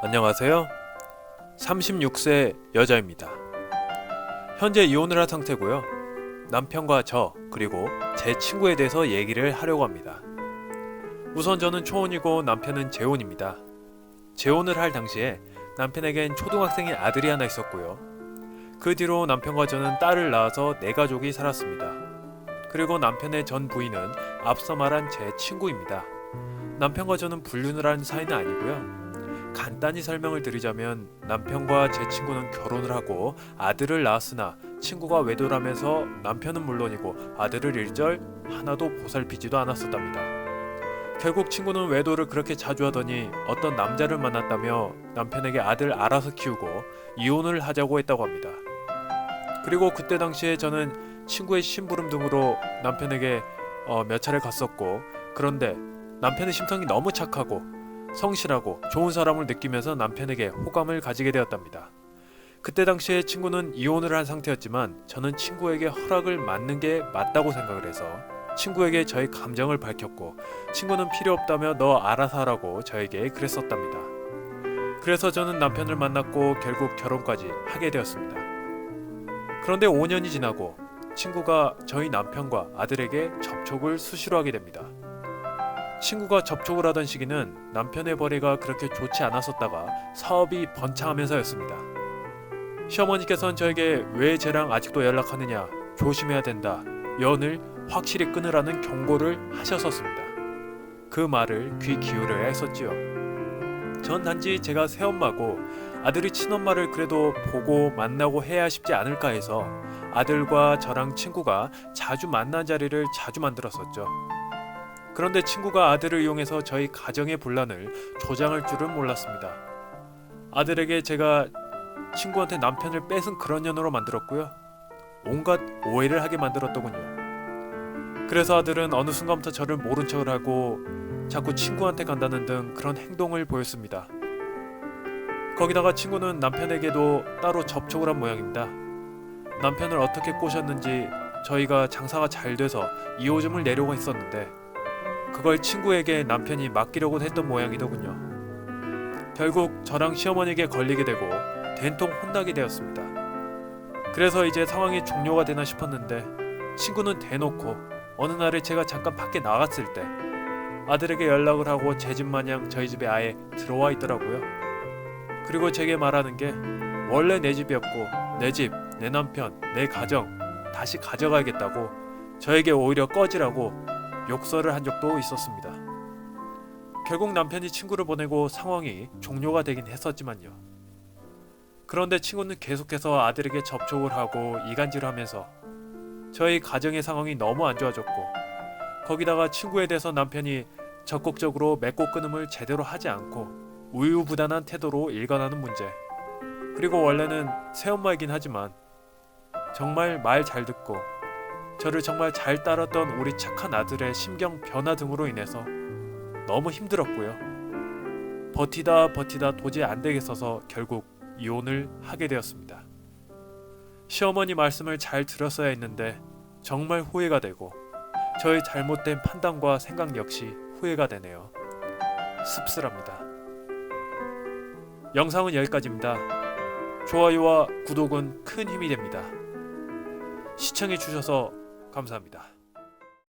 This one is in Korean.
안녕하세요. 36세 여자입니다. 현재 이혼을 한 상태고요. 남편과 저 그리고 제 친구에 대해서 얘기를 하려고 합니다. 우선 저는 초혼이고 남편은 재혼입니다. 재혼을 할 당시에 남편에겐 초등학생인 아들이 하나 있었고요. 그 뒤로 남편과 저는 딸을 낳아서 4가족이 살았습니다. 그리고 남편의 전 부인은 앞서 말한 제 친구입니다. 남편과 저는 불륜을 한 사이는 아니고요. 간단히 설명을 드리자면 남편과 제 친구는 결혼을 하고 아들을 낳았으나 친구가 외도를 하면서 남편은 물론이고 아들을 일절 하나도 보살피지도 않았었답니다. 결국 친구는 외도를 그렇게 자주 하더니 어떤 남자를 만났다며 남편에게 아들 알아서 키우고 이혼을 하자고 했다고 합니다. 그리고 그때 당시에 저는 친구의 심부름 등으로 남편에게 몇 차례 갔었고, 그런데 남편의 심성이 너무 착하고 성실하고 좋은 사람을 느끼면서 남편에게 호감을 가지게 되었답니다. 그때 당시에 친구는 이혼을 한 상태였지만 저는 친구에게 허락을 받는 게 맞다고 생각을 해서 친구에게 저의 감정을 밝혔고, 친구는 필요 없다며 너 알아서 하라고 저에게 그랬었답니다. 그래서 저는 남편을 만났고 결국 결혼까지 하게 되었습니다. 그런데 5년이 지나고 친구가 저희 남편과 아들에게 접촉을 수시로 하게 됩니다. 친구가 접촉을 하던 시기는 남편의 벌이가 그렇게 좋지 않았었다가 사업이 번창하면서였습니다. 시어머니께서는 저에게 왜 쟤랑 아직도 연락하느냐, 조심해야 된다, 연을 확실히 끊으라는 경고를 하셨었습니다. 그 말을 귀 기울여야 했었지요. 전 단지 제가 새엄마고 아들이 친엄마를 그래도 보고 만나고 해야 싶지 않을까 해서 아들과 저랑 친구가 자주 만난 자리를 자주 만들었었죠. 그런데 친구가 아들을 이용해서 저희 가정의 분란을 조장할 줄은 몰랐습니다. 아들에게 제가 친구한테 남편을 뺏은 그런 년으로 만들었고요. 온갖 오해를 하게 만들었더군요. 그래서 아들은 어느 순간부터 저를 모른 척을 하고 자꾸 친구한테 간다는 등 그런 행동을 보였습니다. 거기다가 친구는 남편에게도 따로 접촉을 한 모양입니다. 남편을 어떻게 꼬셨는지 저희가 장사가 잘 돼서 2호점을 내려고 했었는데 그걸 친구에게 남편이 맡기려고 했던 모양이더군요. 결국 저랑 시어머니에게 걸리게 되고 된통 혼나게 되었습니다. 그래서 이제 상황이 종료가 되나 싶었는데 친구는 대놓고 어느 날에 제가 잠깐 밖에 나갔을 때 아들에게 연락을 하고 제 집 마냥 저희 집에 아예 들어와 있더라고요. 그리고 제게 말하는 게 원래 내 집이었고 내 집, 내 남편, 내 가정 다시 가져가야겠다고 저에게 오히려 꺼지라고 욕설을 한 적도 있었습니다. 결국 남편이 친구를 보내고 상황이 종료가 되긴 했었지만요. 그런데 친구는 계속해서 아들에게 접촉을 하고 이간질을 하면서 저희 가정의 상황이 너무 안 좋아졌고, 거기다가 친구에 대해서 남편이 적극적으로 맺고 끊음을 제대로 하지 않고 우유부단한 태도로 일관하는 문제, 그리고 원래는 새엄마이긴 하지만 정말 말 잘 듣고 저를 정말 잘 따랐던 우리 착한 아들의 심경 변화 등으로 인해서 너무 힘들었고요. 버티다 도저히 안 되겠어서 결국 이혼을 하게 되었습니다. 시어머니 말씀을 잘 들었어야 했는데 정말 후회가 되고 저의 잘못된 판단과 생각 역시 후회가 되네요. 씁쓸합니다. 영상은 여기까지입니다. 좋아요와 구독은 큰 힘이 됩니다. 시청해주셔서 감사합니다.